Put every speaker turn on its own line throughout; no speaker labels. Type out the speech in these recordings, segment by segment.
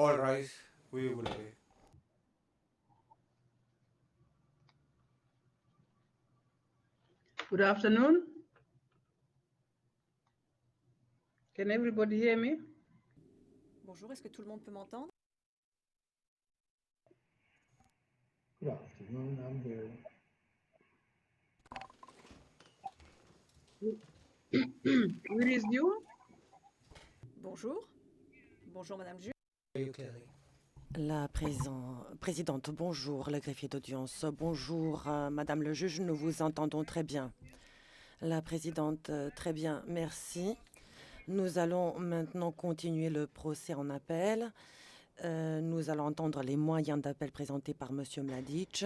All rise, we will pray.
Good afternoon. Can everybody hear me?
Bonjour, est-ce que tout le monde peut m'entendre?
Good afternoon, I'm here.
Where is you?
Bonjour. Bonjour, Madame Jules.
You clearly.
La présidente, bonjour, le greffier d'audience. Bonjour, Madame le juge, nous vous entendons très bien. La présidente, très bien, merci. Nous allons maintenant continuer le procès en appel. Nous allons entendre les moyens d'appel présentés par Monsieur Mladic.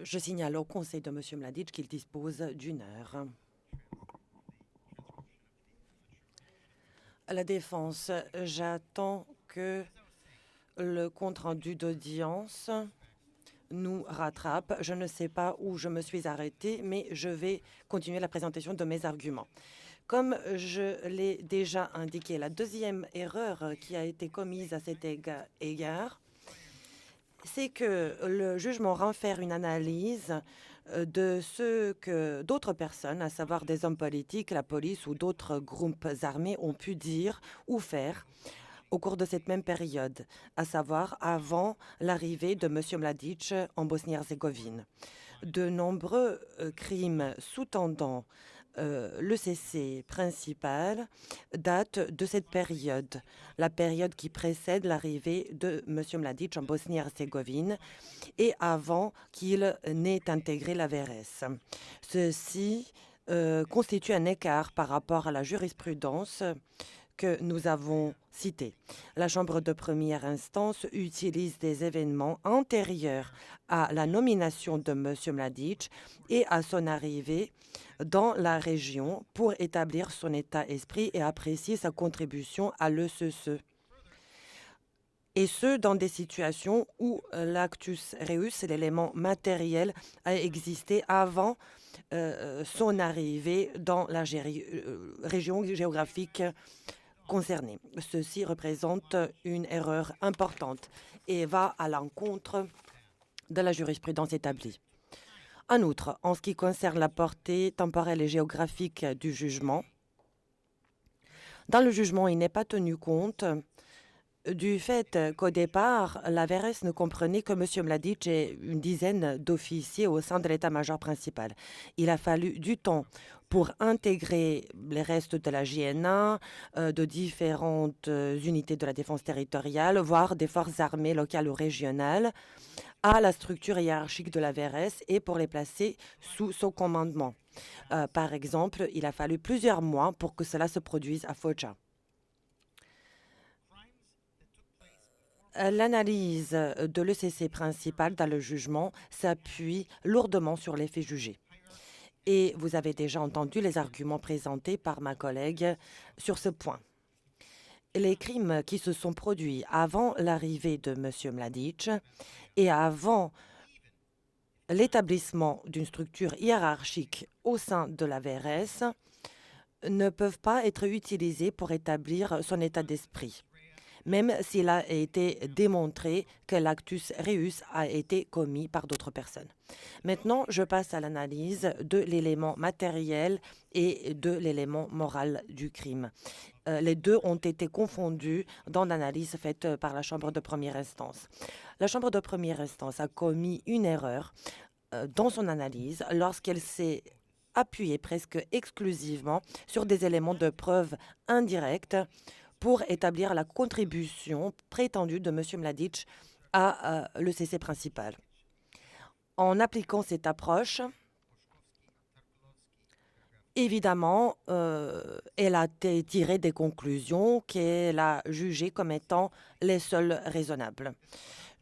Je signale au conseil de Monsieur Mladic qu'il dispose d'une heure. La défense, j'attends que le compte-rendu d'audience nous rattrape. Je ne sais pas où je me suis arrêtée, mais je vais continuer la présentation de mes arguments. Comme je l'ai déjà indiqué, la deuxième erreur qui a été commise à cet égard, c'est que le jugement rend faire une analyse de ce que d'autres personnes, à savoir des hommes politiques, la police ou d'autres groupes armés, ont pu dire ou faire au cours de cette même période, à savoir avant l'arrivée de M. Mladic en Bosnie-Herzégovine. De nombreux crimes sous-tendant le cessez principal datent de cette période, la période qui précède l'arrivée de M. Mladic en Bosnie-Herzégovine et avant qu'il n'ait intégré la VRS. Ceci constitue un écart par rapport à la jurisprudence que nous avons cité. La Chambre de première instance utilise des événements antérieurs à la nomination de M. Mladic et à son arrivée dans la région pour établir son état d'esprit et apprécier sa contribution à l'ECE. Et ce, dans des situations où l'actus reus, l'élément matériel, a existé avant son arrivée dans la région géographique concernés. Ceci représente une erreur importante et va à l'encontre de la jurisprudence établie. En outre, en ce qui concerne la portée temporelle et géographique du jugement, dans le jugement, il n'est pas tenu compte du fait qu'au départ, la VRS ne comprenait que M. Mladic et une dizaine d'officiers au sein de l'état-major principal. Il a fallu du temps pour intégrer les restes de la JNA, de différentes unités de la défense territoriale, voire des forces armées locales ou régionales, à la structure hiérarchique de la VRS et pour les placer sous son commandement. Par exemple, il a fallu plusieurs mois pour que cela se produise à Foča. L'analyse de l'ECC principal dans le jugement s'appuie lourdement sur les faits jugés. Et vous avez déjà entendu les arguments présentés par ma collègue sur ce point. Les crimes qui se sont produits avant l'arrivée de M. Mladic et avant l'établissement d'une structure hiérarchique au sein de la VRS ne peuvent pas être utilisés pour établir son état d'esprit, même s'il a été démontré que l'actus reus a été commis par d'autres personnes. Maintenant, je passe à l'analyse de l'élément matériel et de l'élément moral du crime. Les deux ont été confondus dans l'analyse faite par la Chambre de première instance. La Chambre de première instance a commis une erreur dans son analyse lorsqu'elle s'est appuyée presque exclusivement sur des éléments de preuve indirects pour établir la contribution prétendue de M. Mladic à l'ECC principal. En appliquant cette approche, évidemment, elle a tiré des conclusions qu'elle a jugées comme étant les seules raisonnables.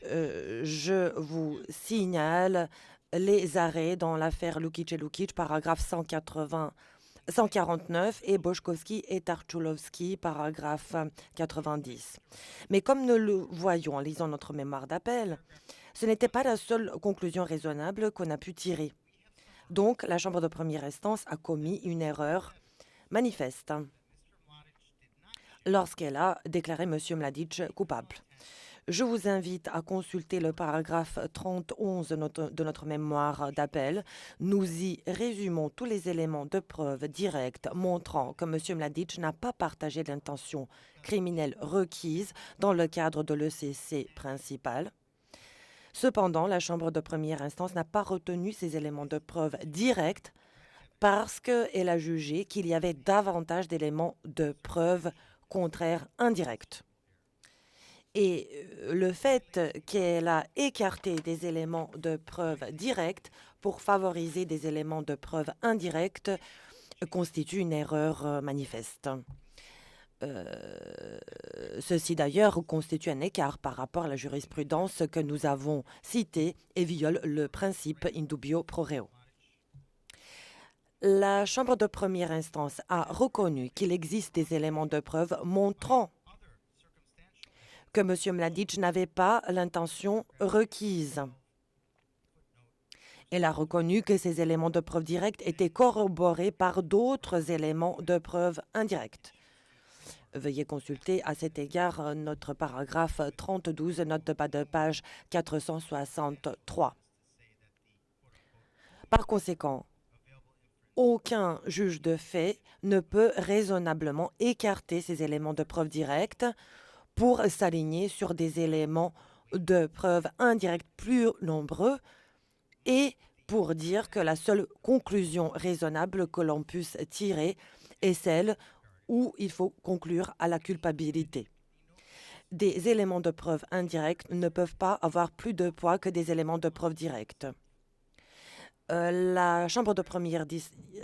Je vous signale les arrêts dans l'affaire Lukic et Lukic, paragraphe 149, et Boszkowski et Tarczulowski, paragraphe 90. Mais comme nous le voyons en lisant notre mémoire d'appel, ce n'était pas la seule conclusion raisonnable qu'on a pu tirer. Donc, la Chambre de première instance a commis une erreur manifeste. lorsqu'elle a déclaré M. Mladic coupable. Je vous invite à consulter le paragraphe 31 de notre mémoire d'appel. Nous y résumons tous les éléments de preuve directs montrant que M. Mladic n'a pas partagé l'intention criminelle requise dans le cadre de l'ECC principal. Cependant, la Chambre de première instance n'a pas retenu ces éléments de preuve directs parce qu'elle a jugé qu'il y avait davantage d'éléments de preuve contraires indirects. Et le fait qu'elle a écarté des éléments de preuve directs pour favoriser des éléments de preuve indirects constitue une erreur manifeste. Ceci d'ailleurs constitue un écart par rapport à la jurisprudence que nous avons citée et viole le principe in dubio pro reo. La Chambre de première instance a reconnu qu'il existe des éléments de preuve montrant que M. Mladic n'avait pas l'intention requise. Elle a reconnu que ces éléments de preuve directs étaient corroborés par d'autres éléments de preuve indirects. Veuillez consulter à cet égard notre paragraphe 32, note de bas de page 463. Par conséquent, aucun juge de fait ne peut raisonnablement écarter ces éléments de preuve directs pour s'aligner sur des éléments de preuve indirects plus nombreux et pour dire que la seule conclusion raisonnable que l'on puisse tirer est celle où il faut conclure à la culpabilité. Des éléments de preuve indirects ne peuvent pas avoir plus de poids que des éléments de preuve directs. La Chambre de première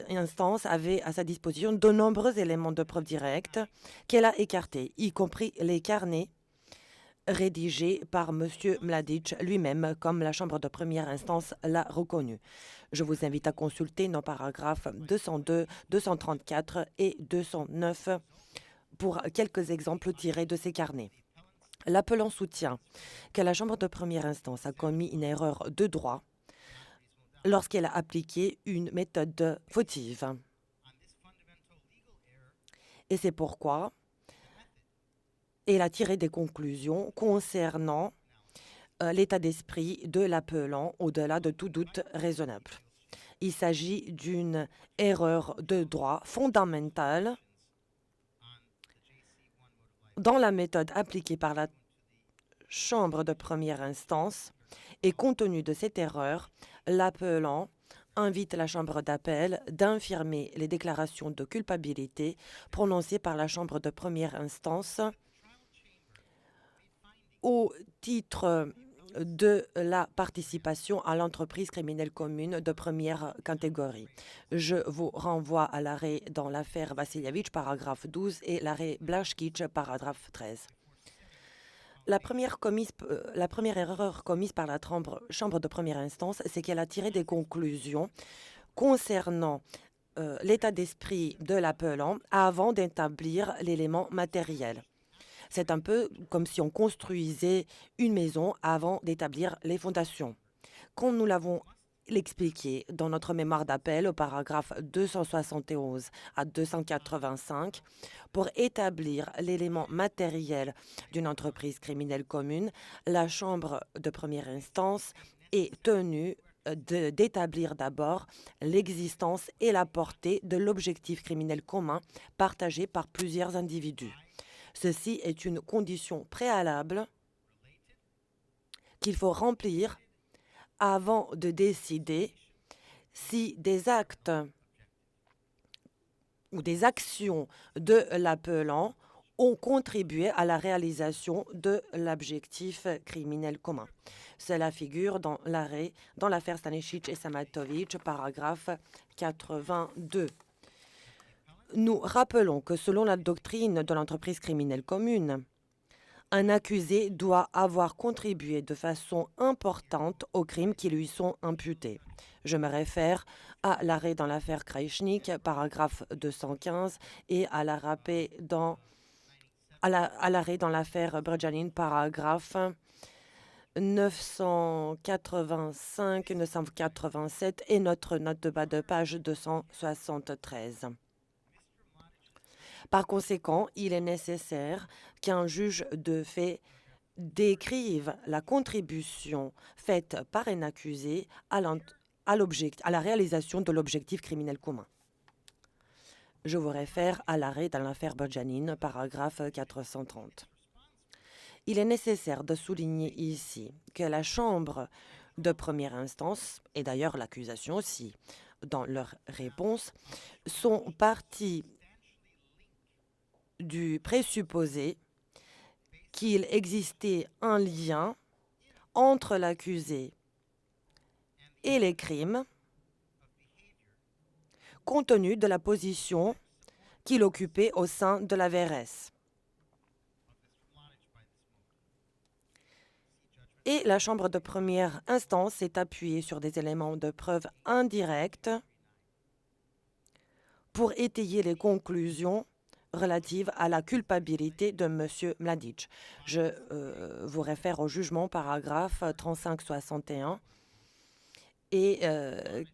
instance avait à sa disposition de nombreux éléments de preuve directs qu'elle a écartés, y compris les carnets rédigés par M. Mladic lui-même, comme la Chambre de première instance l'a reconnu. Je vous invite à consulter nos paragraphes 202, 234 et 209 pour quelques exemples tirés de ces carnets. L'appelant soutient que la Chambre de première instance a commis une erreur de droit lorsqu'elle a appliqué une méthode fautive. Et c'est pourquoi elle a tiré des conclusions concernant l'état d'esprit de l'appelant au-delà de tout doute raisonnable. Il s'agit d'une erreur de droit fondamentale dans la méthode appliquée par la Chambre de première instance et compte tenu de cette erreur, l'appelant invite la Chambre d'appel d'infirmer les déclarations de culpabilité prononcées par la Chambre de première instance au titre de la participation à l'entreprise criminelle commune de première catégorie. Je vous renvoie à l'arrêt dans l'affaire Vassilievitch, paragraphe 12, et l'arrêt Blachkitch, paragraphe 13. La première erreur commise par la Chambre de première instance, c'est qu'elle a tiré des conclusions concernant l'état d'esprit de l'appelant avant d'établir l'élément matériel. C'est un peu comme si on construisait une maison avant d'établir les fondations. Comme nous l'avons expliqué dans notre mémoire d'appel au paragraphe 271 à 285, pour établir l'élément matériel d'une entreprise criminelle commune, la Chambre de première instance est tenue d'établir d'abord l'existence et la portée de l'objectif criminel commun partagé par plusieurs individus. Ceci est une condition préalable qu'il faut remplir avant de décider si des actes ou des actions de l'appelant ont contribué à la réalisation de l'objectif criminel commun. Cela figure dans l'affaire Stanisic et Samatovic, paragraphe 82. Nous rappelons que selon la doctrine de l'entreprise criminelle commune, un accusé doit avoir contribué de façon importante aux crimes qui lui sont imputés. Je me réfère à l'arrêt dans l'affaire Krajisnik, paragraphe 215, et à l'arrêt dans l'affaire Brjanin, paragraphe 985, 987 et notre note de bas de page 273. Par conséquent, il est nécessaire qu'un juge de fait décrive la contribution faite par un accusé à la réalisation de l'objectif criminel commun. Je vous réfère à l'arrêt dans l'affaire Bodjanin, paragraphe 430. Il est nécessaire de souligner ici que la Chambre de première instance, et d'ailleurs l'accusation aussi, dans leur réponse, sont partis du présupposé qu'il existait un lien entre l'accusé et les crimes, compte tenu de la position qu'il occupait au sein de la VRS. Et la Chambre de première instance s'est appuyée sur des éléments de preuve indirects pour étayer les conclusions relatives à la culpabilité de M. Mladic. Je vous réfère au jugement paragraphe 3561 et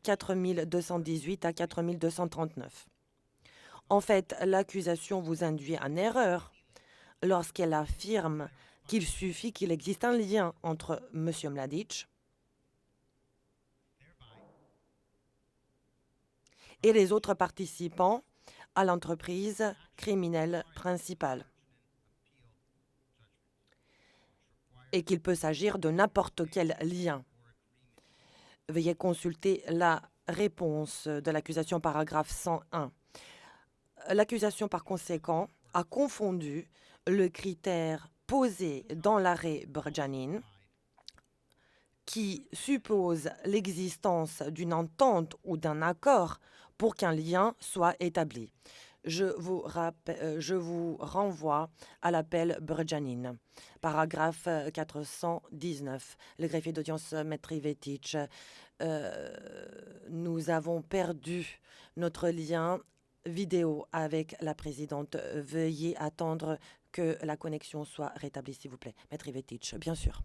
4218 à 4239. En fait, l'accusation vous induit en erreur lorsqu'elle affirme qu'il suffit qu'il existe un lien entre M. Mladic et les autres participants à l'entreprise criminelle principale, et qu'il peut s'agir de n'importe quel lien. Veuillez consulter la réponse de l'accusation paragraphe 101. L'accusation, par conséquent, a confondu le critère posé dans l'arrêt Bodjanin, qui suppose l'existence d'une entente ou d'un accord pour qu'un lien soit établi. Je vous renvoie à l'appel Bodjanin, paragraphe 419. Le greffier d'audience, Maître Ivetic, nous avons perdu notre lien vidéo avec la présidente. Veuillez attendre que la connexion soit rétablie, s'il vous plaît. Maître Ivetic, bien sûr.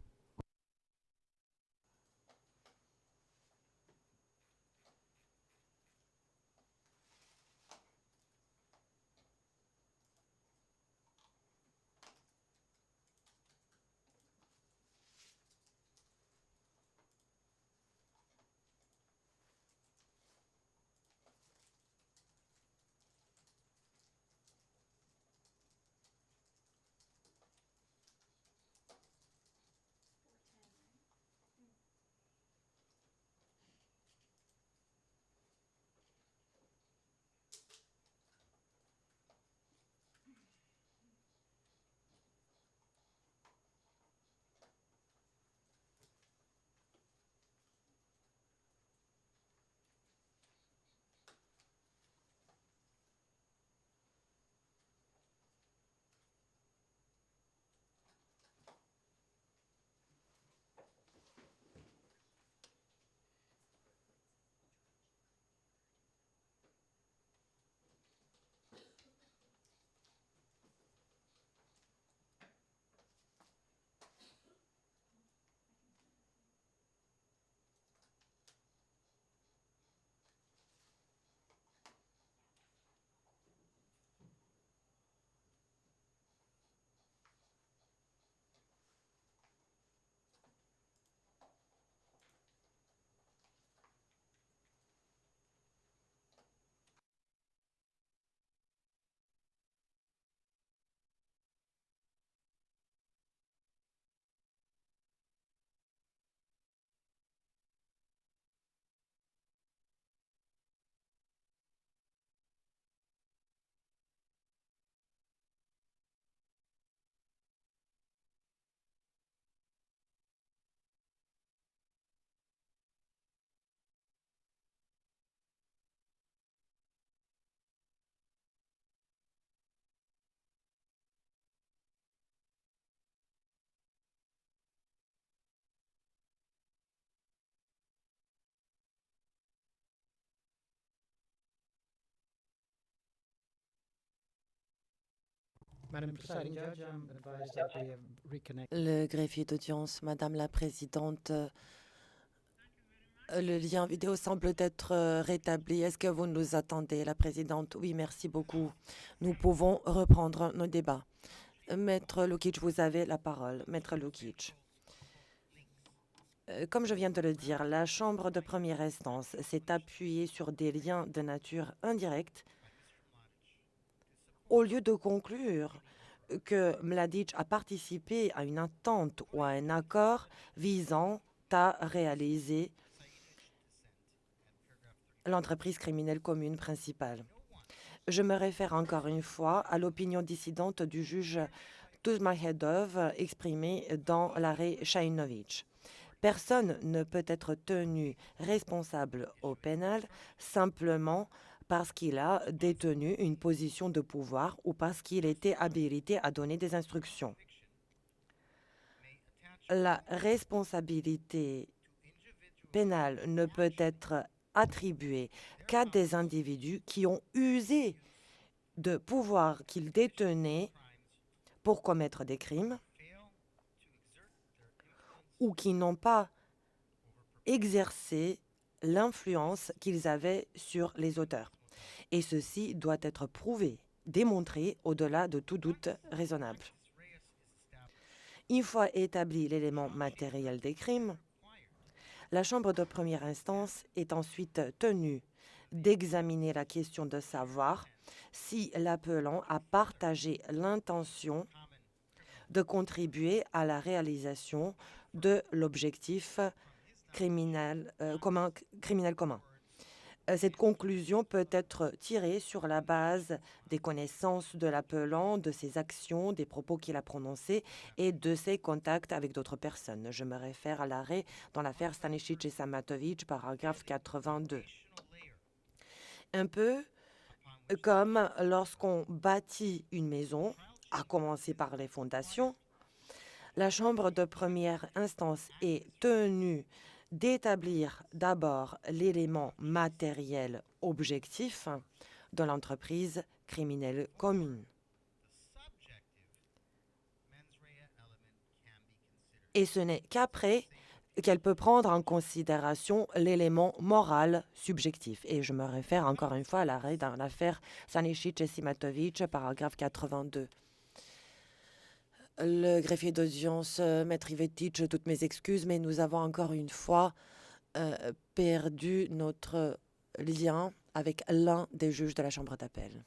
Madam Presiding Judge, I'm advised that we have reconnected.
Le greffier d'audience, Madame la Présidente, Le lien vidéo semble être rétabli. Est-ce que vous nous attendez, la présidente? Oui, merci beaucoup. Nous pouvons reprendre nos débats. Maître Lukic, vous avez la parole. Maître Lukic. Comme je viens de le dire, la Chambre de première instance s'est appuyée sur des liens de nature indirecte au lieu de conclure que Mladic a participé à une entente ou à un accord visant à réaliser l'entreprise criminelle commune principale. Je me réfère encore une fois à l'opinion dissidente du juge Tuzmahedov exprimée dans l'arrêt Shahinovitch. Personne ne peut être tenu responsable au pénal simplement parce qu'il a détenu une position de pouvoir ou parce qu'il était habilité à donner des instructions. La responsabilité pénale ne peut être attribuée qu'à des individus qui ont usé de pouvoir qu'ils détenaient pour commettre des crimes ou qui n'ont pas exercé l'influence qu'ils avaient sur les auteurs. Et ceci doit être prouvé, démontré au-delà de tout doute raisonnable. Une fois établi l'élément matériel des crimes, la Chambre de première instance est ensuite tenue d'examiner la question de savoir si l'appelant a partagé l'intention de contribuer à la réalisation de l'objectif criminel commun. Cette conclusion peut être tirée sur la base des connaissances de l'appelant, de ses actions, des propos qu'il a prononcés et de ses contacts avec d'autres personnes. Je me réfère à l'arrêt dans l'affaire Stanisic et Samatovic, paragraphe 82. Un peu comme lorsqu'on bâtit une maison, à commencer par les fondations, la Chambre de première instance est tenue d'établir d'abord l'élément matériel objectif de l'entreprise criminelle commune. Et ce n'est qu'après qu'elle peut prendre en considération l'élément moral subjectif. Et je me réfère encore une fois à l'arrêt dans l'affaire Stanisic et Simatovic, paragraphe 82. Le greffier d'audience, Maître Ivetic, toutes mes excuses, mais nous avons encore une fois perdu notre lien avec l'un des juges de la Chambre d'appel.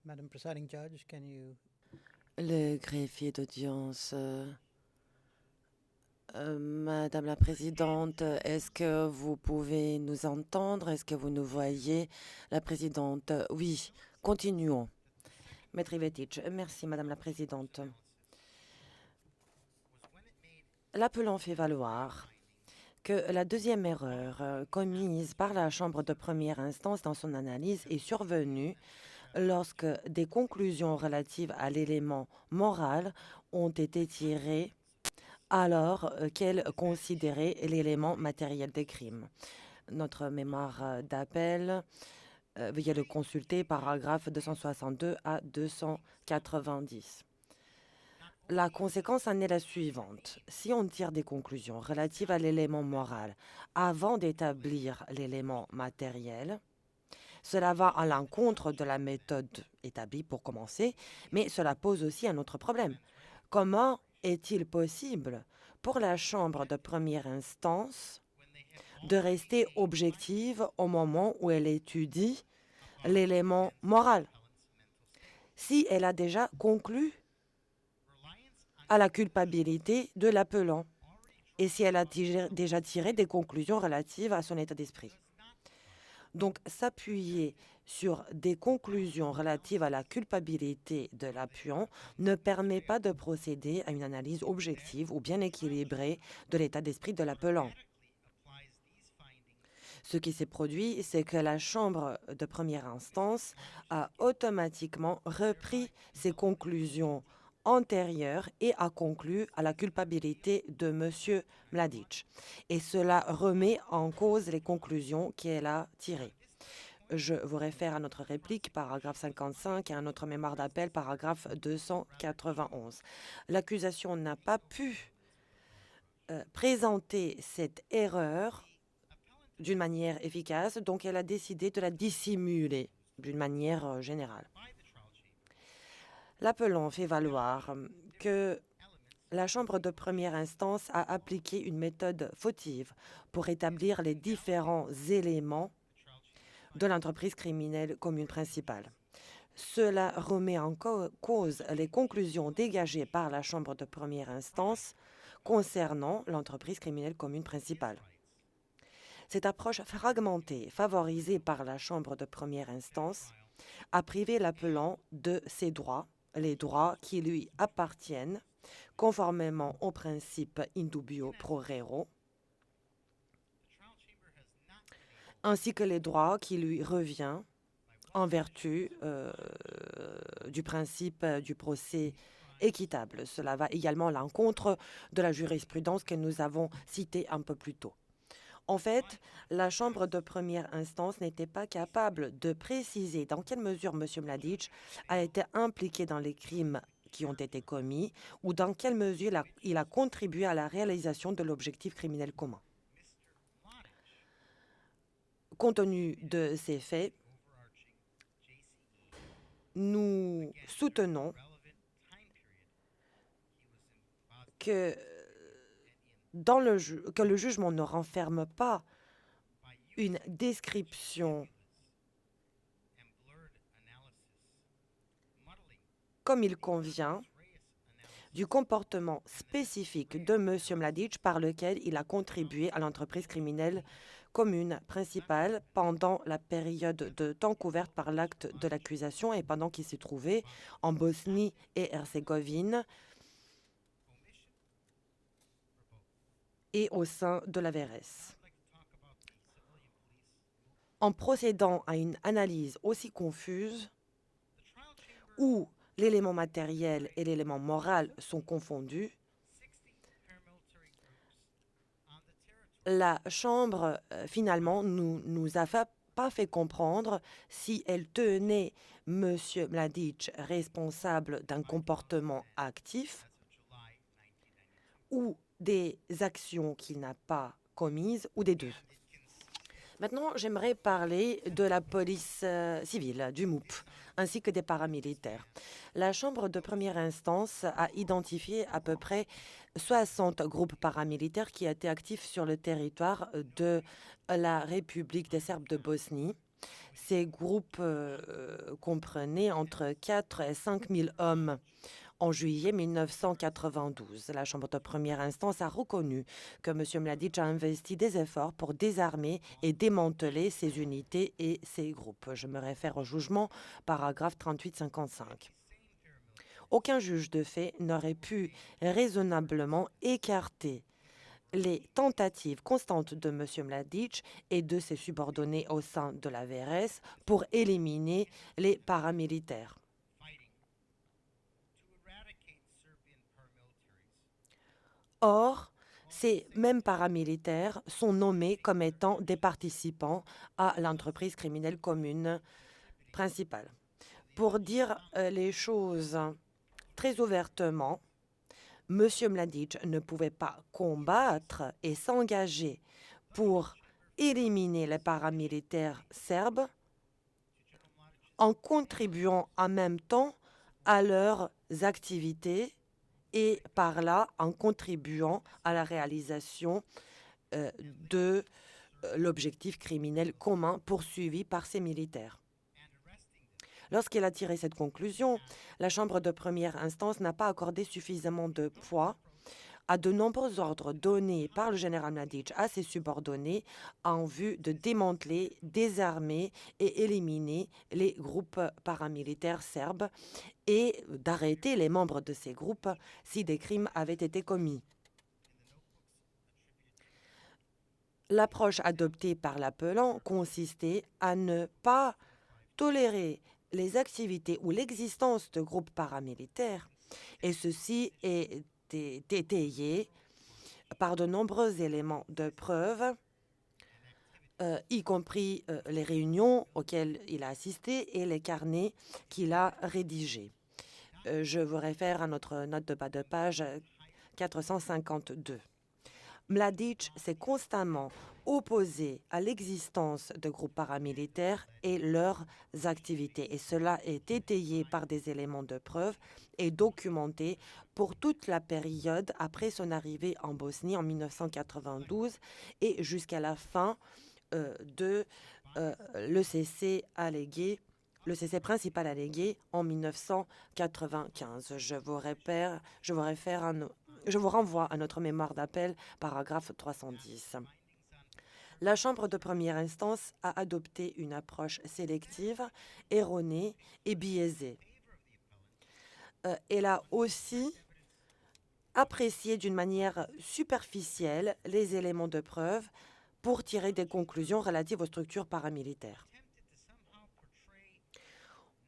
Madam Presiding Judge, can you...
Le greffier d'audience. Madame la Présidente, est-ce que vous pouvez nous entendre? Est-ce que vous nous voyez? La Présidente, oui. Continuons. Maître Ivetic, merci Madame la Présidente. L'appelant fait valoir que la deuxième erreur commise par la Chambre de première instance dans son analyse est survenue lorsque des conclusions relatives à l'élément moral ont été tirées alors qu'elle considérait l'élément matériel des crimes. Notre mémoire d'appel, veuillez le consulter, paragraphe 262 à 290. La conséquence en est la suivante. Si on tire des conclusions relatives à l'élément moral avant d'établir l'élément matériel, cela va à l'encontre de la méthode établie pour commencer, mais cela pose aussi un autre problème. Comment est-il possible pour la Chambre de première instance de rester objective au moment où elle étudie l'élément moral, si elle a déjà conclu à la culpabilité de l'appelant et si elle a déjà tiré des conclusions relatives à son état d'esprit? Donc, s'appuyer sur des conclusions relatives à la culpabilité de l'appelant ne permet pas de procéder à une analyse objective ou bien équilibrée de l'état d'esprit de l'appelant. Ce qui s'est produit, c'est que la Chambre de première instance a automatiquement repris ses conclusions antérieures et a conclu à la culpabilité de M. Mladic. Et cela remet en cause les conclusions qu'elle a tirées. Je vous réfère à notre réplique, paragraphe 55, et à notre mémoire d'appel, paragraphe 291. L'accusation n'a pas pu présenter cette erreur d'une manière efficace, donc elle a décidé de la dissimuler d'une manière générale. L'appelant fait valoir que la Chambre de première instance a appliqué une méthode fautive pour établir les différents éléments de l'entreprise criminelle commune principale. Cela remet en cause les conclusions dégagées par la Chambre de première instance concernant l'entreprise criminelle commune principale. Cette approche fragmentée, favorisée par la Chambre de première instance, a privé l'appelant de ses droits, les droits qui lui appartiennent, conformément au principe in dubio pro reo, ainsi que les droits qui lui reviennent en vertu du principe du procès équitable. Cela va également à l'encontre de la jurisprudence que nous avons citée un peu plus tôt. En fait, la Chambre de première instance n'était pas capable de préciser dans quelle mesure M. Mladic a été impliqué dans les crimes qui ont été commis ou dans quelle mesure il a contribué à la réalisation de l'objectif criminel commun. Compte tenu de ces faits, nous soutenons que le jugement ne renferme pas une description comme il convient du comportement spécifique de M. Mladic par lequel il a contribué à l'entreprise criminelle commune principale pendant la période de temps couverte par l'acte de l'accusation et pendant qu'il s'est trouvé en Bosnie et Herzégovine et au sein de la VRS. En procédant à une analyse aussi confuse, où l'élément matériel et l'élément moral sont confondus, la Chambre, finalement, nous a pas fait comprendre si elle tenait M. Mladic responsable d'un comportement actif ou des actions qu'il n'a pas commises, ou des deux. Maintenant, j'aimerais parler de la police civile, du MOUP, ainsi que des paramilitaires. La Chambre de première instance a identifié à peu près 60 groupes paramilitaires qui étaient actifs sur le territoire de la République des Serbes de Bosnie Ces groupes comprenaient entre 4 et 5 000 hommes. En juillet 1992, la Chambre de première instance a reconnu que M. Mladic a investi des efforts pour désarmer et démanteler ces unités et ces groupes. Je me réfère au jugement, paragraphe 3855. Aucun juge de fait n'aurait pu raisonnablement écarter les tentatives constantes de M. Mladic et de ses subordonnés au sein de la VRS pour éliminer les paramilitaires. Or, ces mêmes paramilitaires sont nommés comme étant des participants à l'entreprise criminelle commune principale. Pour dire les choses très ouvertement, M. Mladic ne pouvait pas combattre et s'engager pour éliminer les paramilitaires serbes en contribuant en même temps à leurs activités et par là en contribuant à la réalisation de l'objectif criminel commun poursuivi par ces militaires. Lorsqu'elle a tiré cette conclusion, la Chambre de première instance n'a pas accordé suffisamment de poids à de nombreux ordres donnés par le général Mladic à ses subordonnés en vue de démanteler, désarmer et éliminer les groupes paramilitaires serbes et d'arrêter les membres de ces groupes si des crimes avaient été commis. L'approche adoptée par l'appelant consistait à ne pas tolérer les activités ou l'existence de groupes paramilitaires, et ceci est étayé par de nombreux éléments de preuve, y compris les réunions auxquelles il a assisté et les carnets qu'il a rédigés. Je vous réfère à notre note de bas de page 452. Mladic s'est constamment opposé à l'existence de groupes paramilitaires et leurs activités. Et cela est étayé par des éléments de preuve et documenté pour toute la période après son arrivée en Bosnie en 1992 et jusqu'à la fin de l'ECC principal allégué en 1995. Je vous renvoie à notre mémoire d'appel, paragraphe 310. La Chambre de première instance a adopté une approche sélective, erronée et biaisée. Elle a aussi apprécié d'une manière superficielle les éléments de preuve pour tirer des conclusions relatives aux structures paramilitaires.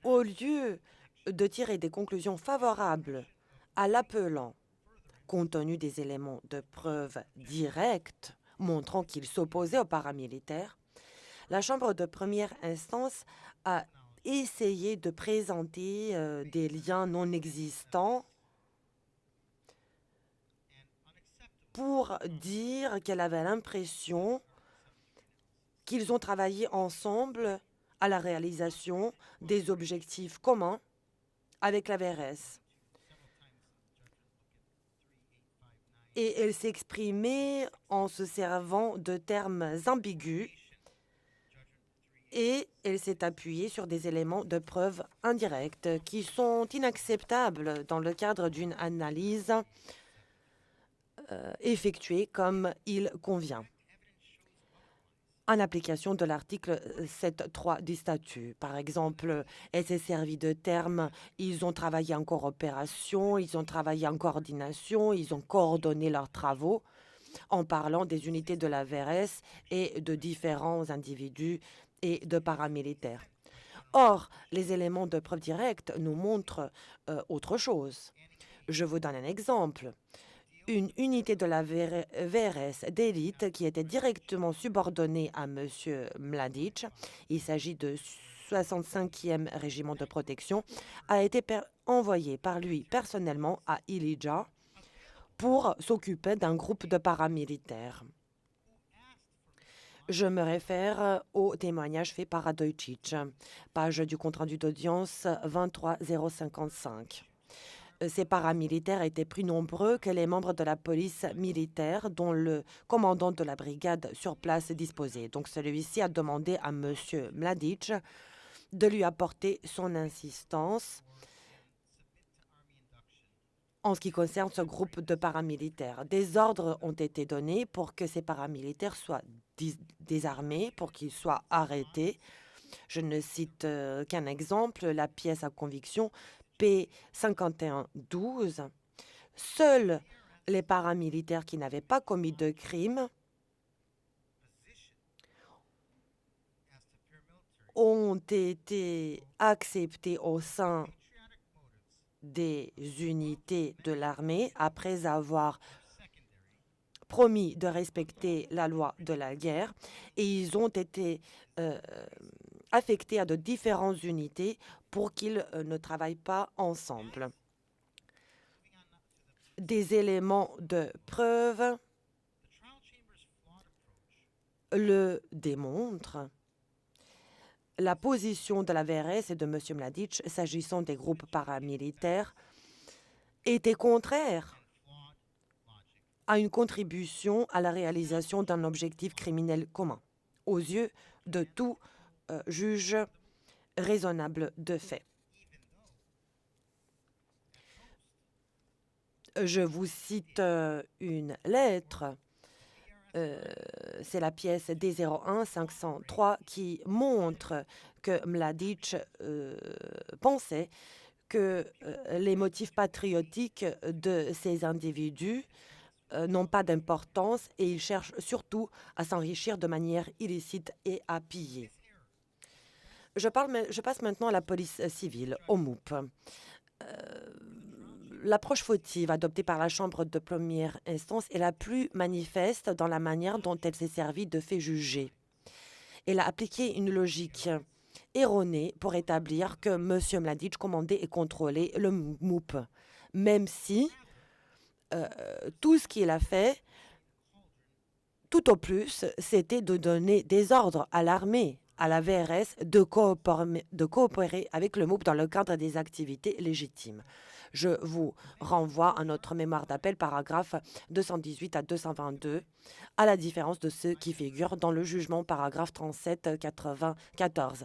Au lieu de tirer des conclusions favorables à l'appelant, compte tenu des éléments de preuve directs montrant qu'il s'opposait aux paramilitaires, la Chambre de première instance a essayé de présenter des liens non existants pour dire qu'elle avait l'impression qu'ils ont travaillé ensemble à la réalisation des objectifs communs avec la VRS. Et elle s'est exprimée en se servant de termes ambigus et elle s'est appuyée sur des éléments de preuve indirects qui sont inacceptables dans le cadre d'une analyse effectuée comme il convient, en application de l'article 7.3 du statut. Par exemple, elle s'est servie de termes « ils ont travaillé en coopération »,« ils ont travaillé en coordination »,« ils ont coordonné leurs travaux », en parlant des unités de la VRS et de différents individus et de paramilitaires. Or, les éléments de preuve directe nous montrent autre chose. Je vous donne un exemple. Une unité de la VRS d'élite qui était directement subordonnée à M. Mladic, il s'agit de 65e régiment de protection, a été envoyée par lui personnellement à Ilija pour s'occuper d'un groupe de paramilitaires. Je me réfère au témoignage fait par Radojcic, page du compte-rendu d'audience 23055. ces paramilitaires étaient plus nombreux que les membres de la police militaire dont le commandant de la brigade sur place disposait. Donc celui-ci a demandé à M. Mladic de lui apporter son assistance en ce qui concerne ce groupe de paramilitaires. Des ordres ont été donnés pour que ces paramilitaires soient désarmés, pour qu'ils soient arrêtés. Je ne cite qu'un exemple, la pièce à conviction P5112. Seuls les paramilitaires qui n'avaient pas commis de crime ont été acceptés au sein des unités de l'armée après avoir promis de respecter la loi de la guerre, et ils ont été affectés à de différentes unités pour qu'ils ne travaillent pas ensemble. Des éléments de preuve le démontrent. La position de la VRS et de M. Mladic s'agissant des groupes paramilitaires était contraire à une contribution à la réalisation d'un objectif criminel commun, aux yeux de tout juge raisonnable de fait. Je vous cite une lettre, c'est la pièce D01 503 qui montre que Mladic pensait que les motifs patriotiques de ces individus n'ont pas d'importance et ils cherchent surtout à s'enrichir de manière illicite et à piller. Je passe maintenant à la police civile, au MOUP. L'approche fautive adoptée par la Chambre de première instance est la plus manifeste dans la manière dont elle s'est servie de fait jugé. Elle a appliqué une logique erronée pour établir que M. Mladic commandait et contrôlait le MOUP, même si tout ce qu'il a fait, tout au plus, c'était de donner des ordres à l'armée, à la VRS, de coopérer avec le MOUP dans le cadre des activités légitimes. Je vous renvoie à notre mémoire d'appel, paragraphe 218 à 222, à la différence de ceux qui figurent dans le jugement, paragraphe 37-94.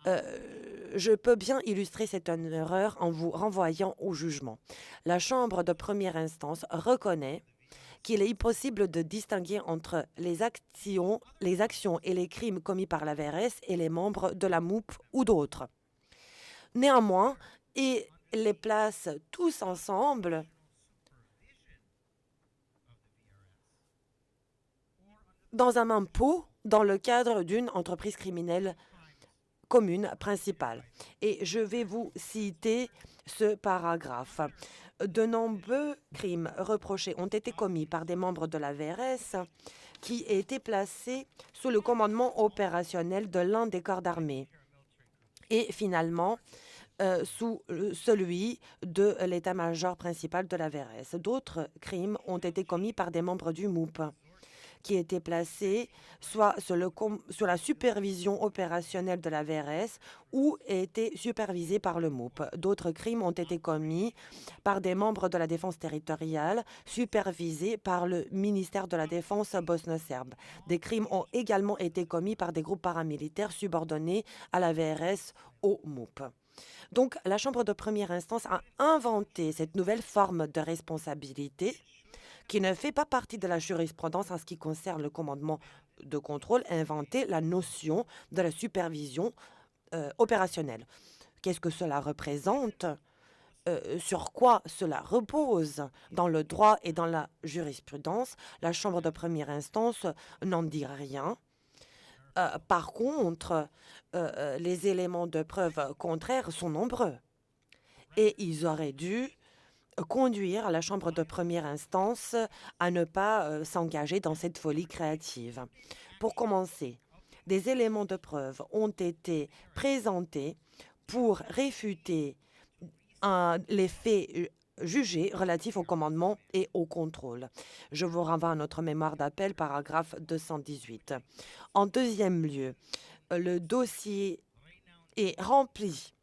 Je peux bien illustrer cette erreur en vous renvoyant au jugement. La Chambre de première instance reconnaît qu'il est impossible de distinguer entre les actions et les crimes commis par la VRS et les membres de la MOUP ou d'autres. Néanmoins, il les place tous ensemble dans un même pot dans le cadre d'une entreprise criminelle commune principale. Et je vais vous citer ce paragraphe. De nombreux crimes reprochés ont été commis par des membres de la VRS qui étaient placés sous le commandement opérationnel de l'un des corps d'armée et finalement sous celui de l'état-major principal de la VRS. D'autres crimes ont été commis par des membres du MOUP qui étaient placés soit sous la supervision opérationnelle de la VRS ou étaient supervisés par le MOUP. D'autres crimes ont été commis par des membres de la défense territoriale supervisés par le ministère de la Défense bosno-serbe. Des crimes ont également été commis par des groupes paramilitaires subordonnés à la VRS au MOUP. Donc, la Chambre de première instance a inventé cette nouvelle forme de responsabilité qui ne fait pas partie de la jurisprudence en ce qui concerne le commandement de contrôle, inventé la notion de la supervision opérationnelle. Qu'est-ce que cela représente? Sur quoi cela repose dans le droit et dans la jurisprudence? La Chambre de première instance n'en dit rien. Par contre, les éléments de preuve contraires sont nombreux et ils auraient dû conduire la Chambre de première instance à ne pas s'engager dans cette folie créative. Pour commencer, des éléments de preuve ont été présentés pour réfuter les faits jugés relatifs au commandement et au contrôle. Je vous renvoie à notre mémoire d'appel, paragraphe 218. En deuxième lieu, le dossier est rempli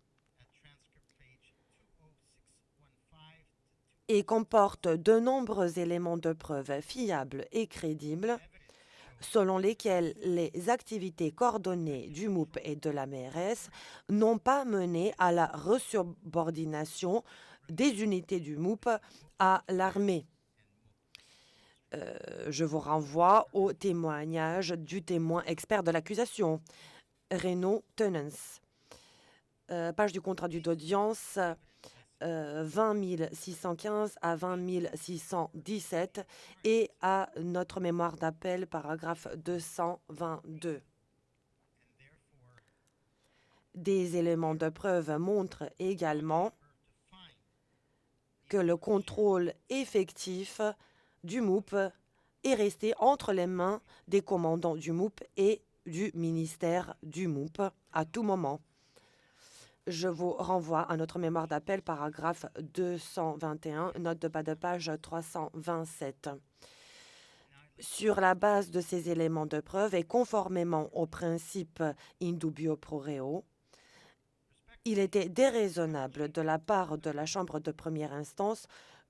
et comporte de nombreux éléments de preuve fiables et crédibles selon lesquels les activités coordonnées du MOUP et de la MRS n'ont pas mené à la resubordination des unités du MOUP à l'armée. Je vous renvoie au témoignage du témoin expert de l'accusation, Renaud Tenens. Page du compte rendu d'audience 20 615 à 20 617 et à notre mémoire d'appel, paragraphe 222. Des éléments de preuve montrent également que le contrôle effectif du MOUP est resté entre les mains des commandants du MOUP et du ministère du MOUP à tout moment. Je vous renvoie à notre mémoire d'appel, paragraphe 221, note de bas de page 327. Sur la base de ces éléments de preuve et conformément au principe in dubio pro reo, il était déraisonnable de la part de la Chambre de première instance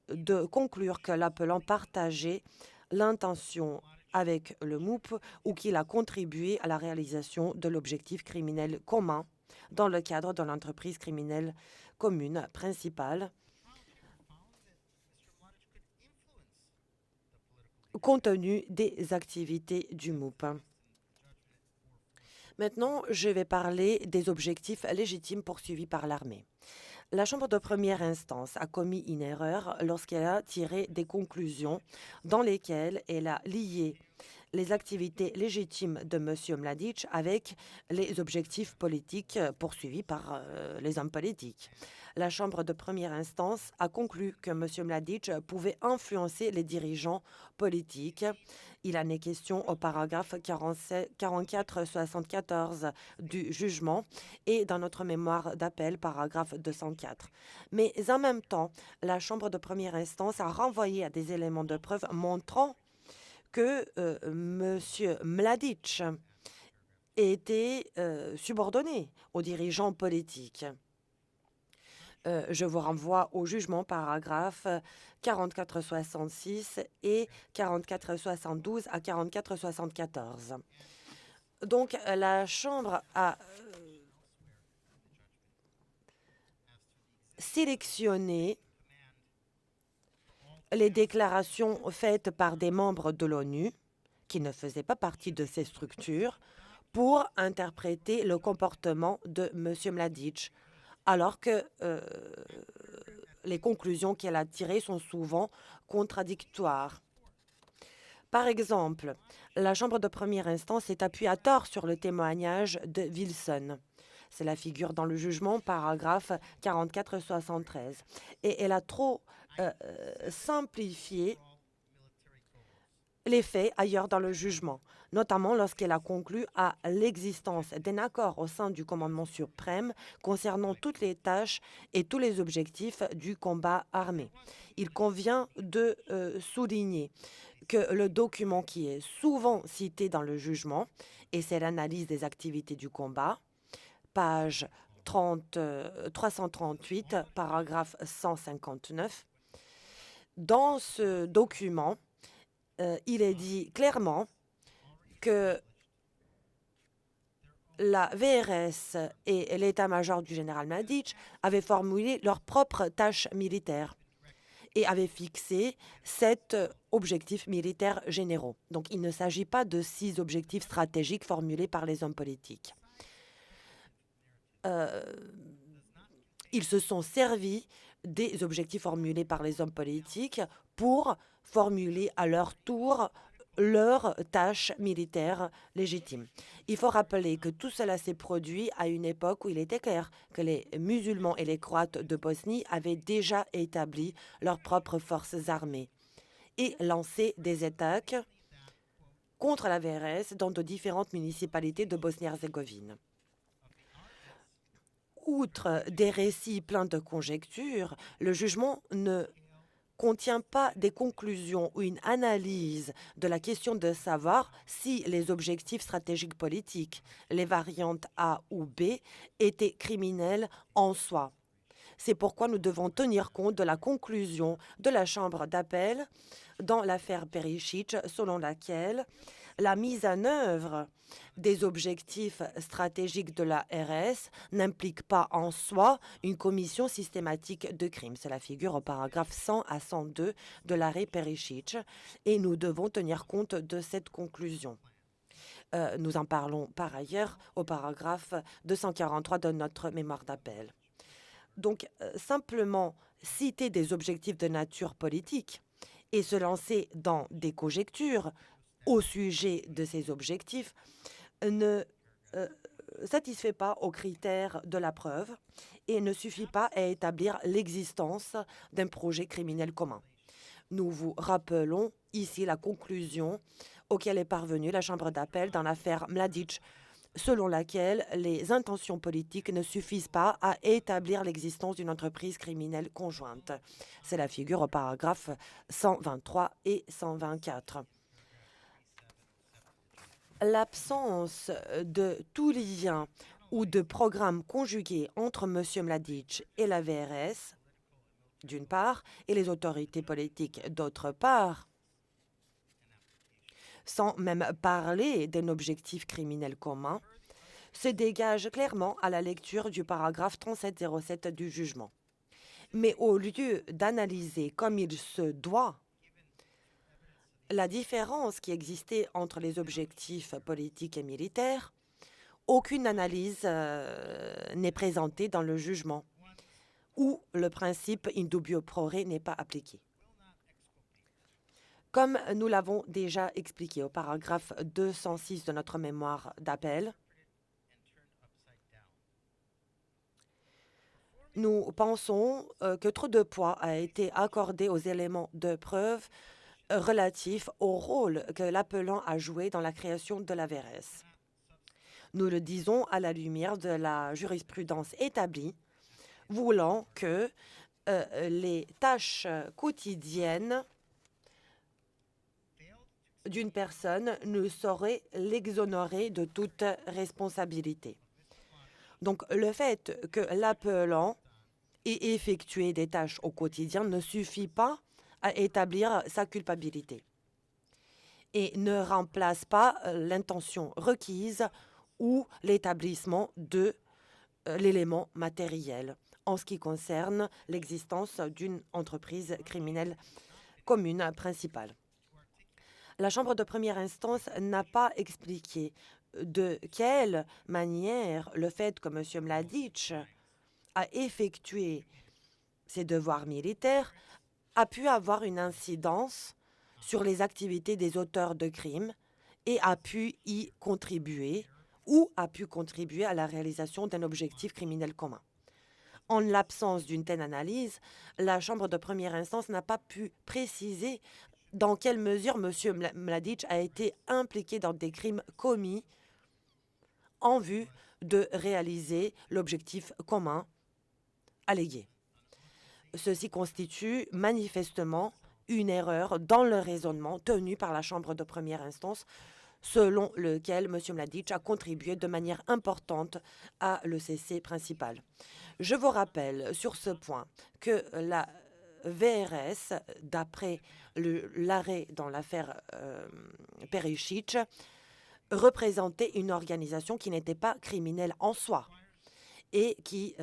de conclure que l'appelant partageait l'intention avec le MOUP ou qu'il a contribué à la réalisation de l'objectif criminel commun dans le cadre de l'entreprise criminelle commune principale, compte tenu des activités du MOUP. Maintenant, je vais parler des objectifs légitimes poursuivis par l'armée. La Chambre de première instance a commis une erreur lorsqu'elle a tiré des conclusions dans lesquelles elle a lié les activités légitimes de M. Mladic avec les objectifs politiques poursuivis par les hommes politiques. La Chambre de première instance a conclu que M. Mladic pouvait influencer les dirigeants politiques. Il en est question au paragraphe 44-74 du jugement et dans notre mémoire d'appel, paragraphe 204. Mais en même temps, la Chambre de première instance a renvoyé à des éléments de preuve montrant que M. Mladic était subordonné aux dirigeants politiques. Je vous renvoie au jugement paragraphe 44-66 et 44-72 à 44-74. Donc, la Chambre a sélectionné les déclarations faites par des membres de l'ONU qui ne faisaient pas partie de ces structures pour interpréter le comportement de M. Mladic, alors que les conclusions qu'elle a tirées sont souvent contradictoires. Par exemple, la Chambre de première instance s'est appuyée à tort sur le témoignage de Wilson. Cela figure dans le jugement, paragraphe 44-73. Et elle a trop simplifié les faits ailleurs dans le jugement, notamment lorsqu'elle a conclu à l'existence d'un accord au sein du commandement suprême concernant toutes les tâches et tous les objectifs du combat armé. Il convient de souligner que le document qui est souvent cité dans le jugement, et c'est l'analyse des activités du combat, page 338, paragraphe 159, dans ce document, il est dit clairement que la VRS et l'état-major du général Mladic avaient formulé leurs propres tâches militaires et avaient fixé 7 objectifs militaires généraux. Donc, il ne s'agit pas de 6 objectifs stratégiques formulés par les hommes politiques. Ils se sont servis des objectifs formulés par les hommes politiques pour formuler à leur tour leurs tâches militaires légitimes. Il faut rappeler que tout cela s'est produit à une époque où il était clair que les musulmans et les croates de Bosnie avaient déjà établi leurs propres forces armées et lancé des attaques contre la VRS dans de différentes municipalités de Bosnie-Herzégovine. Outre des récits pleins de conjectures, le jugement ne contient pas des conclusions ou une analyse de la question de savoir si les objectifs stratégiques politiques, les variantes A ou B, étaient criminels en soi. C'est pourquoi nous devons tenir compte de la conclusion de la Chambre d'appel dans l'affaire Perisic, selon laquelle la mise en œuvre des objectifs stratégiques de la RS n'implique pas en soi une commission systématique de crimes. Cela figure au paragraphe 100 à 102 de l'arrêt Perisic et nous devons tenir compte de cette conclusion. Nous en parlons par ailleurs au paragraphe 243 de notre mémoire d'appel. Donc, simplement citer des objectifs de nature politique et se lancer dans des conjectures au sujet de ces objectifs ne satisfait pas aux critères de la preuve et ne suffit pas à établir l'existence d'un projet criminel commun. Nous vous rappelons ici la conclusion auquel est parvenue la Chambre d'appel dans l'affaire Mladic, selon laquelle les intentions politiques ne suffisent pas à établir l'existence d'une entreprise criminelle conjointe. C'est la figure au paragraphe 123 et 124. L'absence de tout lien ou de programme conjugué entre M. Mladic et la VRS, d'une part, et les autorités politiques, d'autre part, sans même parler d'un objectif criminel commun, se dégage clairement à la lecture du paragraphe 3707 du jugement. Mais au lieu d'analyser comme il se doit la différence qui existait entre les objectifs politiques et militaires, aucune analyse n'est présentée dans le jugement, où le principe in dubio pro re n'est pas appliqué. Comme nous l'avons déjà expliqué au paragraphe 206 de notre mémoire d'appel, nous pensons que trop de poids a été accordé aux éléments de preuve relatifs au rôle que l'appelant a joué dans la création de la VRS. Nous le disons à la lumière de la jurisprudence établie, voulant que les tâches quotidiennes d'une personne ne sauraient l'exonérer de toute responsabilité. Donc, le fait que l'appelant ait effectué des tâches au quotidien ne suffit pas à établir sa culpabilité et ne remplace pas l'intention requise ou l'établissement de l'élément matériel en ce qui concerne l'existence d'une entreprise criminelle commune principale. La Chambre de première instance n'a pas expliqué de quelle manière le fait que M. Mladic a effectué ses devoirs militaires a pu avoir une incidence sur les activités des auteurs de crimes et a pu y contribuer ou a pu contribuer à la réalisation d'un objectif criminel commun. En l'absence d'une telle analyse, la Chambre de première instance n'a pas pu préciser dans quelle mesure M. Mladic a été impliqué dans des crimes commis en vue de réaliser l'objectif commun allégué. Ceci constitue manifestement une erreur dans le raisonnement tenu par la Chambre de première instance, selon lequel M. Mladic a contribué de manière importante à l'ECC principal. Je vous rappelle sur ce point que la VRS, d'après l'arrêt dans l'affaire Perisic, représentait une organisation qui n'était pas criminelle en soi et qui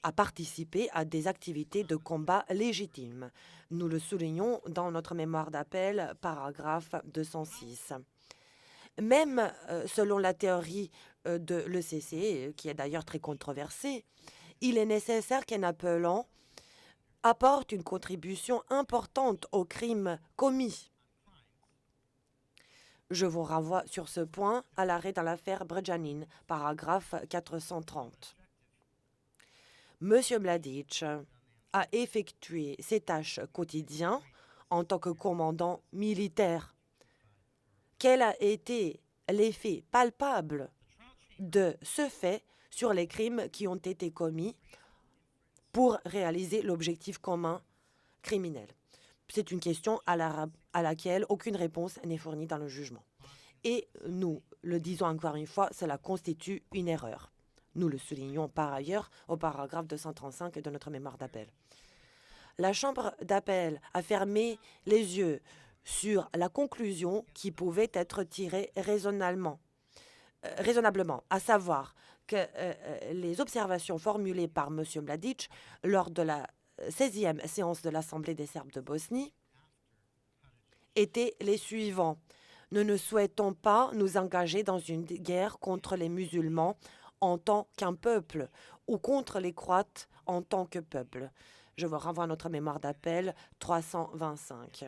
a participé à des activités de combat légitimes. Nous le soulignons dans notre mémoire d'appel, paragraphe 206. Même selon la théorie de l'ECC, qui est d'ailleurs très controversée, il est nécessaire qu'un appelant apporte une contribution importante aux crimes commis. Je vous renvoie sur ce point à l'arrêt dans l'affaire Brejanin, paragraphe 430. M. Mladic a effectué ses tâches quotidiennes en tant que commandant militaire. Quel a été l'effet palpable de ce fait sur les crimes qui ont été commis pour réaliser l'objectif commun criminel? C'est une question à laquelle aucune réponse n'est fournie dans le jugement. Et nous le disons encore une fois, cela constitue une erreur Nous le soulignons par ailleurs au paragraphe 235 de notre mémoire d'appel. La Chambre d'appel a fermé les yeux sur la conclusion qui pouvait être tirée raisonnablement, à savoir que les observations formulées par M. Mladic lors de la 16e séance de l'Assemblée des Serbes de Bosnie étaient les suivants. Nous ne souhaitons pas nous engager dans une guerre contre les musulmans en tant qu'un peuple ou contre les Croates en tant que peuple. Je vous renvoie à notre mémoire d'appel 325.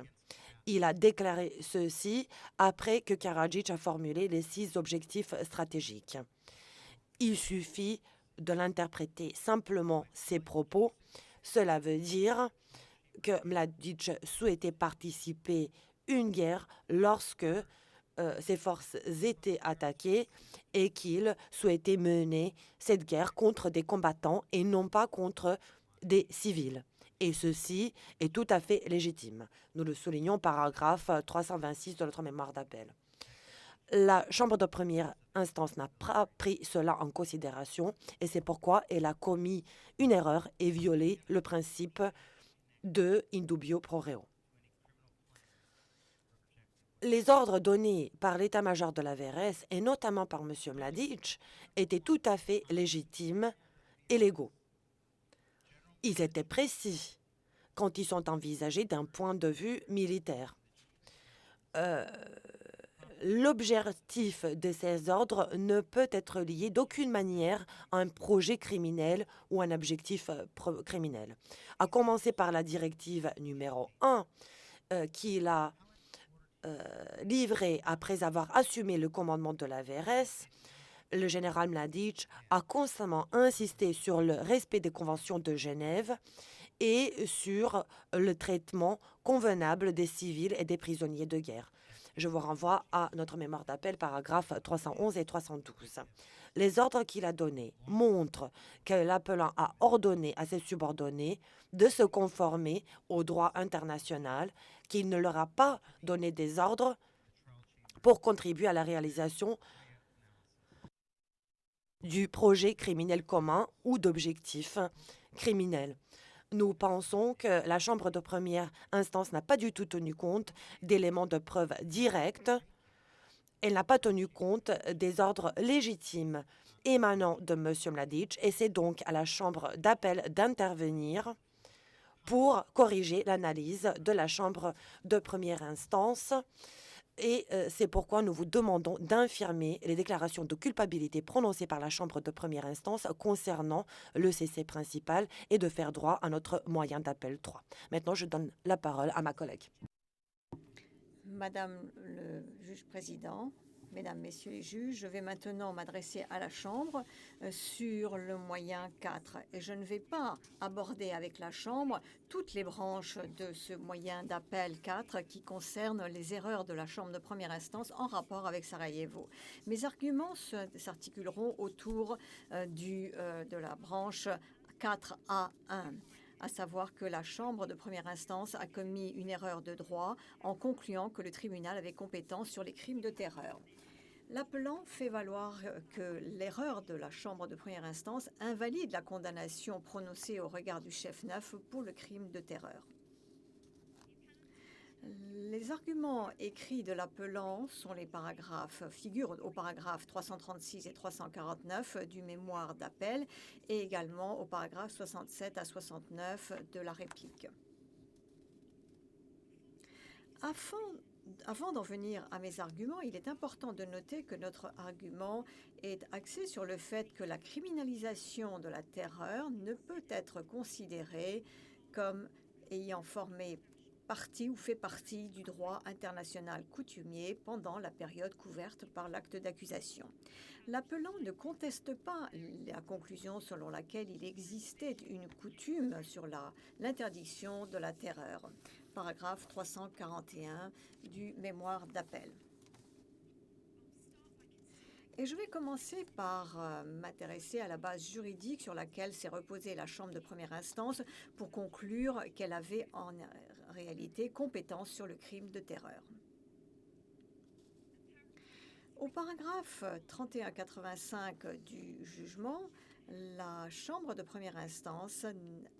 Il a déclaré ceci après que Karadzic a formulé les 6 objectifs stratégiques. Il suffit de l'interpréter simplement ces propos. Cela veut dire que Mladic souhaitait participer à une guerre lorsque ses forces étaient attaquées et qu'il souhaitait mener cette guerre contre des combattants et non pas contre des civils. Et ceci est tout à fait légitime. Nous le soulignons, paragraphe 326 de notre mémoire d'appel. La Chambre de première instance n'a pas pris cela en considération et c'est pourquoi elle a commis une erreur et violé le principe de indubio pro reo. Les ordres donnés par l'état-major de la VRS et notamment par M. Mladic étaient tout à fait légitimes et légaux. Ils étaient précis quand ils sont envisagés d'un point de vue militaire. L'objectif de ces ordres ne peut être lié d'aucune manière à un projet criminel ou un objectif criminel. À commencer par la directive numéro 1 qu'il a livrée après avoir assumé le commandement de la VRS. Le général Mladic a constamment insisté sur le respect des conventions de Genève et sur le traitement convenable des civils et des prisonniers de guerre. Je vous renvoie à notre mémoire d'appel, paragraphes 311 et 312. Les ordres qu'il a donnés montrent que l'appelant a ordonné à ses subordonnés de se conformer au droit international, qu'il ne leur a pas donné des ordres pour contribuer à la réalisation du projet criminel commun ou d'objectifs criminels. Nous pensons que la Chambre de première instance n'a pas du tout tenu compte d'éléments de preuve directs. Elle n'a pas tenu compte des ordres légitimes émanant de M. Mladic et c'est donc à la Chambre d'appel d'intervenir pour corriger l'analyse de la Chambre de première instance. Et c'est pourquoi nous vous demandons d'infirmer les déclarations de culpabilité prononcées par la Chambre de première instance concernant le CC principal et de faire droit à notre moyen d'appel 3. Maintenant, je donne la parole à ma collègue.
Madame le juge-président, Mesdames, Messieurs les juges, je vais maintenant m'adresser à la Chambre sur le moyen 4. Et je ne vais pas aborder avec la Chambre toutes les branches de ce moyen d'appel 4 qui concernent les erreurs de la Chambre de première instance en rapport avec Sarajevo. Mes arguments s'articuleront autour de la branche 4A1. À savoir que la Chambre de première instance a commis une erreur de droit en concluant que le tribunal avait compétence sur les crimes de terreur. L'appelant fait valoir que l'erreur de la Chambre de première instance invalide la condamnation prononcée au regard du chef 9 pour le crime de terreur. Les arguments écrits de l'appelant sont les paragraphes, figurent au paragraphe 336 et 349 du mémoire d'appel et également au paragraphe 67 à 69 de la réplique. Avant d'en venir à mes arguments, il est important de noter que notre argument est axé sur le fait que la criminalisation de la terreur ne peut être considérée comme ayant formé partie ou fait partie du droit international coutumier pendant la période couverte par l'acte d'accusation. L'appelant ne conteste pas la conclusion selon laquelle il existait une coutume sur l'interdiction de la terreur. Paragraphe 341 du mémoire d'appel. Et je vais commencer par m'intéresser à la base juridique sur laquelle s'est reposée la Chambre de première instance pour conclure qu'elle avait en réalité compétence sur le crime de terreur. Au paragraphe 3185 du jugement, la Chambre de première instance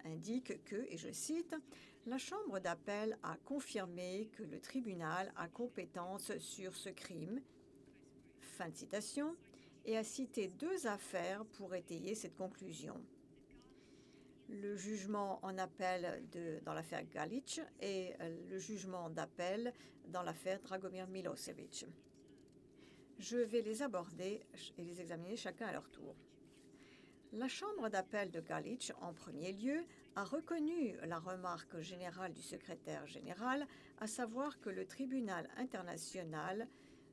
indique que, et je cite, « La Chambre d'appel a confirmé que le tribunal a compétence sur ce crime », fin de citation, et a cité 2 affaires pour étayer cette conclusion. Le jugement en appel dans l'affaire Galić et le jugement d'appel dans l'affaire Dragomir Milosevic. Je vais les aborder et les examiner chacun à leur tour. La Chambre d'appel de Galić, en premier lieu, a reconnu la remarque générale du secrétaire général, à savoir que le tribunal international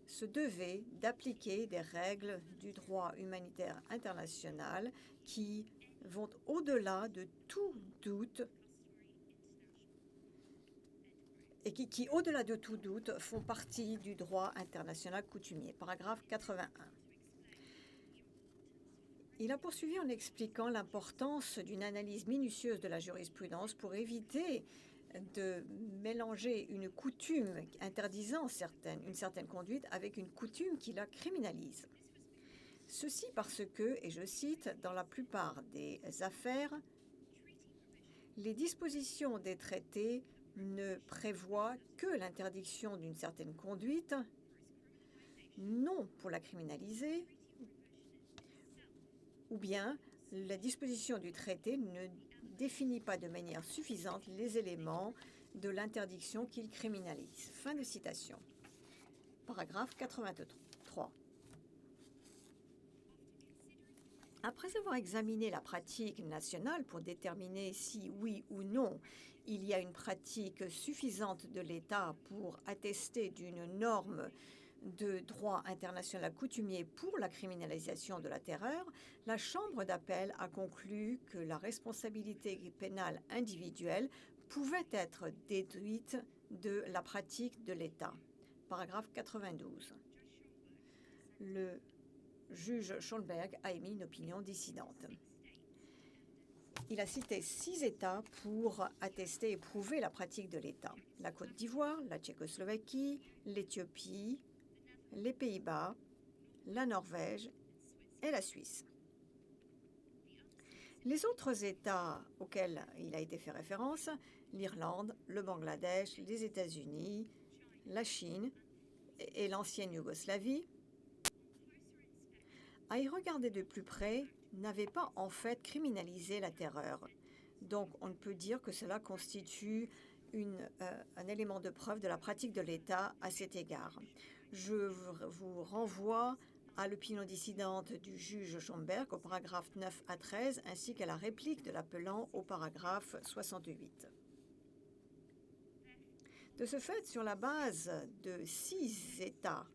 se devait d'appliquer des règles du droit humanitaire international qui vont au-delà de tout doute et qui, au-delà de tout doute, font partie du droit international coutumier. Paragraphe 81. Il a poursuivi en expliquant l'importance d'une analyse minutieuse de la jurisprudence pour éviter de mélanger une coutume interdisant une certaine conduite avec une coutume qui la criminalise. Ceci parce que, et je cite, dans la plupart des affaires, les dispositions des traités ne prévoient que l'interdiction d'une certaine conduite, non pour la criminaliser, ou bien la disposition du traité ne définit pas de manière suffisante les éléments de l'interdiction qu'il criminalise. Fin de citation. Paragraphe 83. Après avoir examiné la pratique nationale pour déterminer si, oui ou non, il y a une pratique suffisante de l'État pour attester d'une norme de droit international coutumier pour la criminalisation de la terreur, la Chambre d'appel a conclu que la responsabilité pénale individuelle pouvait être déduite de la pratique de l'État. Paragraphe 92. Le juge Schonberg a émis une opinion dissidente. Il a cité 6 États pour attester et prouver la pratique de l'État. La Côte d'Ivoire, la Tchécoslovaquie, l'Éthiopie, les Pays-Bas, la Norvège et la Suisse. Les autres États auxquels il a été fait référence, l'Irlande, le Bangladesh, les États-Unis, la Chine et l'ancienne Yougoslavie, à y regarder de plus près, n'avaient pas en fait criminalisé la terreur. Donc on ne peut dire que cela constitue un élément de preuve de la pratique de l'État à cet égard. Je vous renvoie à l'opinion dissidente du juge Schonberg au paragraphe 9 à 13 ainsi qu'à la réplique de l'appelant au paragraphe 68. De ce fait, sur la base de 6 États,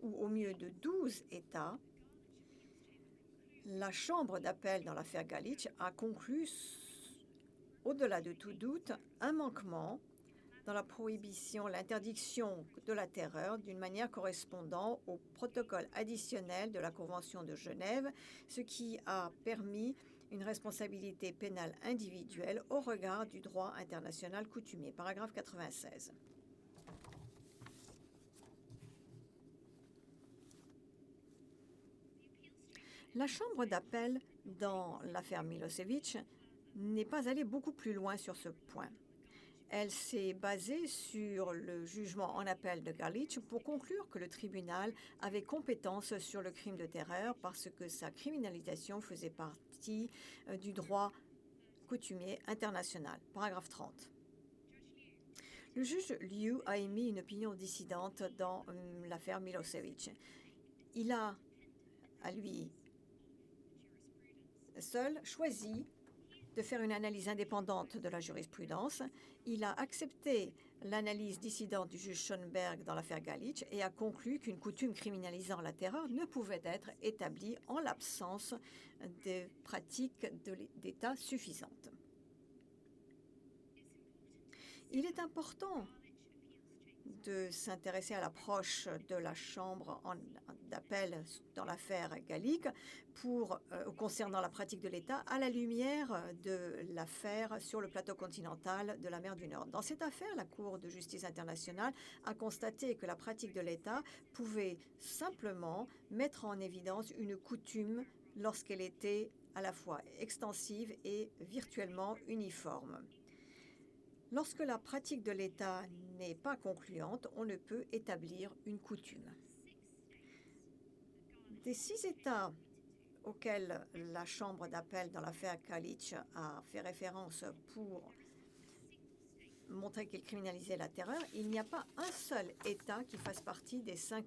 ou au mieux de 12 États, la Chambre d'appel dans l'affaire Galić a conclu, au-delà de tout doute, un manquement dans la prohibition, l'interdiction de la terreur d'une manière correspondant au protocole additionnel de la Convention de Genève, ce qui a permis une responsabilité pénale individuelle au regard du droit international coutumier. Paragraphe 96. La Chambre d'appel dans l'affaire Milosevic n'est pas allée beaucoup plus loin sur ce point. Elle s'est basée sur le jugement en appel de Galić pour conclure que le tribunal avait compétence sur le crime de terreur parce que sa criminalisation faisait partie du droit coutumier international. Paragraphe 30. Le juge Liu a émis une opinion dissidente dans l'affaire Milosevic. Il a, à lui seul, choisi de faire une analyse indépendante de la jurisprudence. Il a accepté l'analyse dissidente du juge Schonberg dans l'affaire Galić et a conclu qu'une coutume criminalisant la terreur ne pouvait être établie en l'absence de pratiques d'État suffisantes. Il est important de s'intéresser à l'approche de la Chambre d'appel dans l'affaire Gallic concernant la pratique de l'État à la lumière de l'affaire sur le plateau continental de la mer du Nord. Dans cette affaire, la Cour de justice internationale a constaté que la pratique de l'État pouvait simplement mettre en évidence une coutume lorsqu'elle était à la fois extensive et virtuellement uniforme. Lorsque la pratique de l'État n'est pas concluante, on ne peut établir une coutume. Des 6 États auxquels la Chambre d'appel dans l'affaire Gallic a fait référence pour montrer qu'il criminalisait la terreur, il n'y a pas un seul État qui fasse partie des 5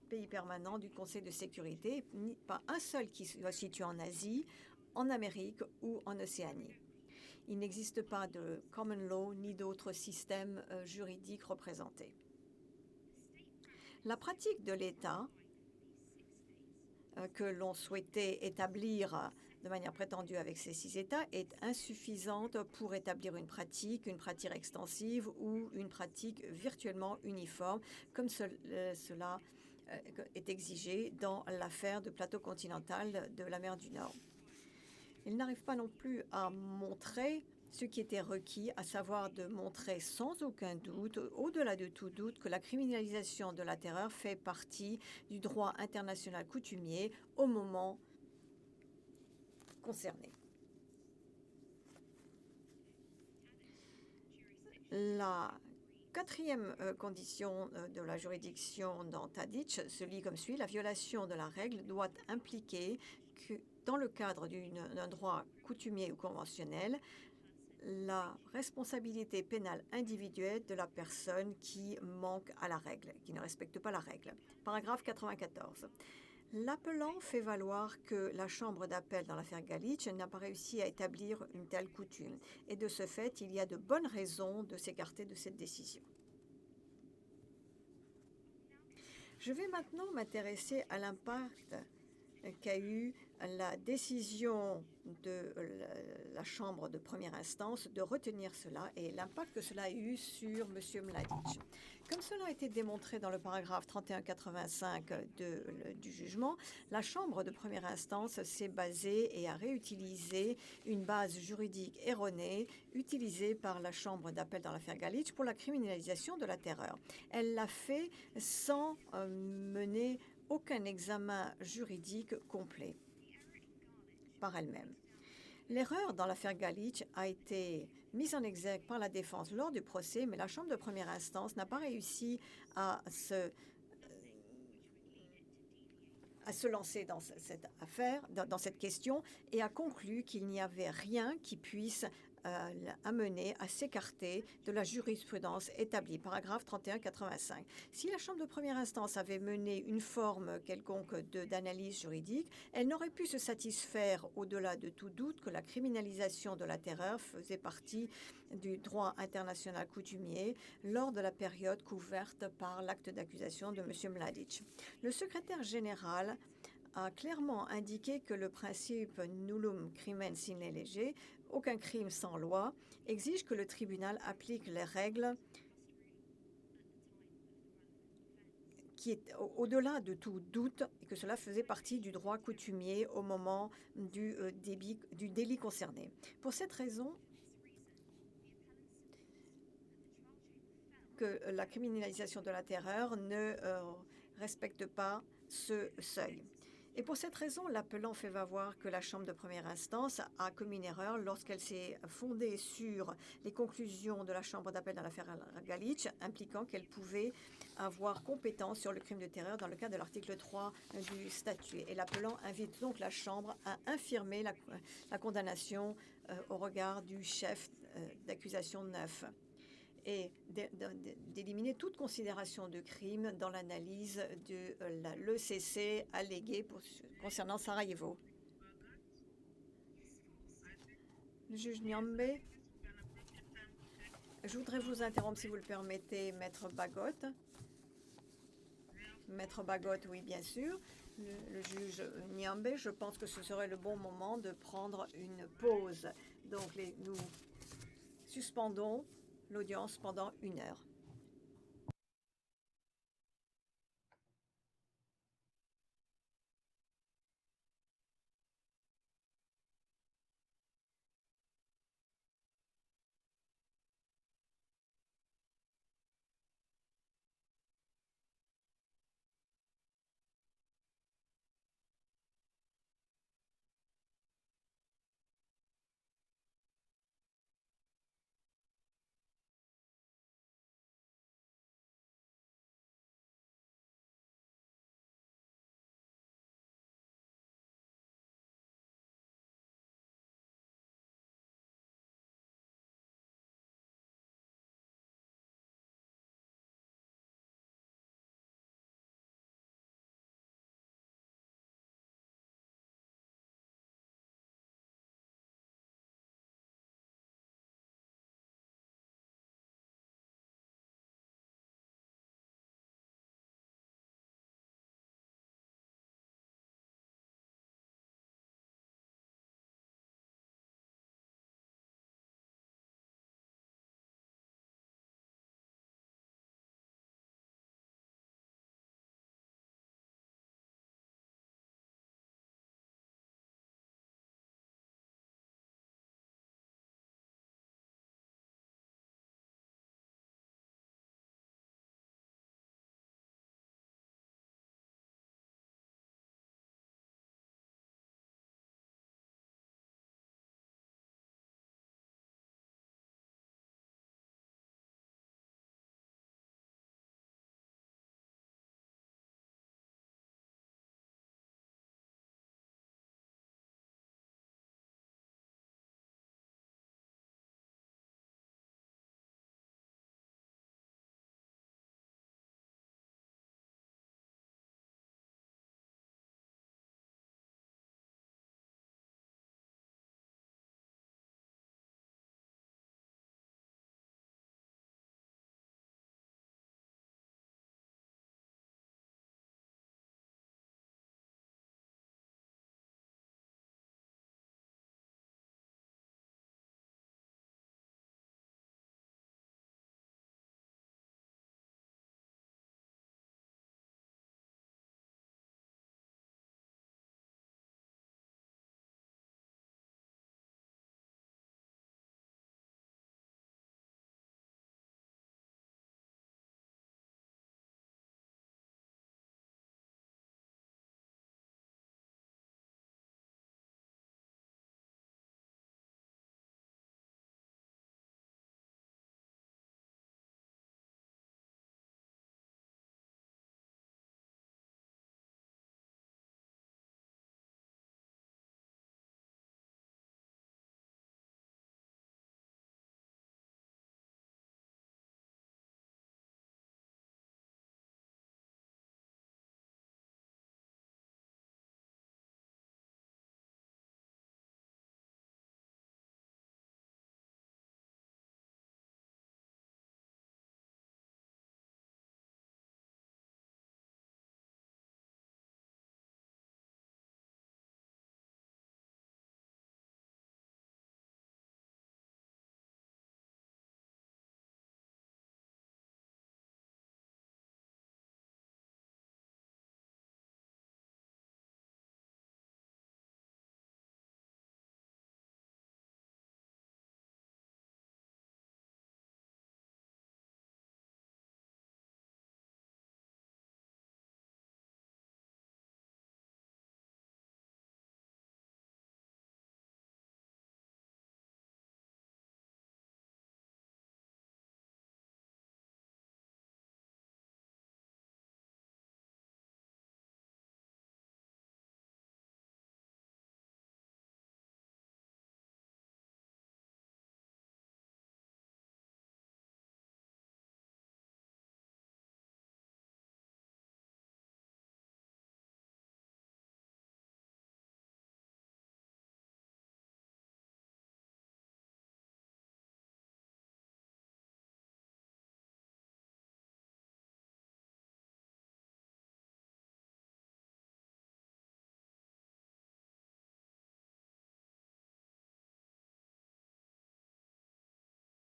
pays permanents du Conseil de sécurité, ni pas un seul qui soit situé en Asie, en Amérique ou en Océanie. Il n'existe pas de common law ni d'autres systèmes juridiques représentés. La pratique de l'État que l'on souhaitait établir de manière prétendue avec ces 6 États est insuffisante pour établir une pratique extensive ou une pratique virtuellement uniforme, comme cela est exigé dans l'affaire du plateau continental de la mer du Nord. Il n'arrive pas non plus à montrer ce qui était requis, à savoir de montrer sans aucun doute, au-delà de tout doute, que la criminalisation de la terreur fait partie du droit international coutumier au moment concerné. La 4e condition de la juridiction dans Tadic se lit comme suit: la violation de la règle doit impliquer que, dans le cadre d'un droit coutumier ou conventionnel, la responsabilité pénale individuelle de la personne qui manque à la règle, qui ne respecte pas la règle. Paragraphe 94. L'appelant fait valoir que la Chambre d'appel dans l'affaire Gallic n'a pas réussi à établir une telle coutume. Et de ce fait, il y a de bonnes raisons de s'écarter de cette décision. Je vais maintenant m'intéresser à l'impact qu'a eu la décision de la Chambre de première instance de retenir cela et l'impact que cela a eu sur M. Mladic. Comme cela a été démontré dans le paragraphe 3185 du jugement, la Chambre de première instance s'est basée et a réutilisé une base juridique erronée utilisée par la Chambre d'appel dans l'affaire Gallic pour la criminalisation de la terreur. Elle l'a fait sans mener aucun examen juridique complet par elle-même. L'erreur dans l'affaire Gallic a été mise en exergue par la défense lors du procès, mais la Chambre de première instance n'a pas réussi à se lancer dans cette affaire, dans cette question, et a conclu qu'il n'y avait rien qui puisse amener à s'écarter de la jurisprudence établie. Paragraphe 3185. Si la Chambre de première instance avait mené une forme quelconque d'analyse juridique, elle n'aurait pu se satisfaire, au-delà de tout doute, que la criminalisation de la terreur faisait partie du droit international coutumier lors de la période couverte par l'acte d'accusation de M. Mladic. Le secrétaire général a clairement indiqué que le principe nullum crimen sine lege, aucun crime sans loi, exige que le tribunal applique les règles qui est au-delà de tout doute et que cela faisait partie du droit coutumier au moment du délit concerné. Pour cette raison, que la criminalisation de la terreur ne respecte pas ce seuil. Et pour cette raison, l'appelant fait valoir que la Chambre de première instance a commis une erreur lorsqu'elle s'est fondée sur les conclusions de la Chambre d'appel dans l'affaire Gallic, impliquant qu'elle pouvait avoir compétence sur le crime de terreur dans le cadre de l'article 3 du statut. Et l'appelant invite donc la Chambre à infirmer la condamnation au regard du chef d'accusation 9 et d'éliminer toute considération de crime dans l'analyse de l'ECC alléguée concernant Sarajevo. Le juge Nyambe, je voudrais vous interrompre, si vous le permettez, Maître Bagot. Maître Bagot, oui, bien sûr. Le juge Nyambe, je pense que ce serait le bon moment de prendre une pause. Donc, nous suspendons l'audience pendant 1 heure.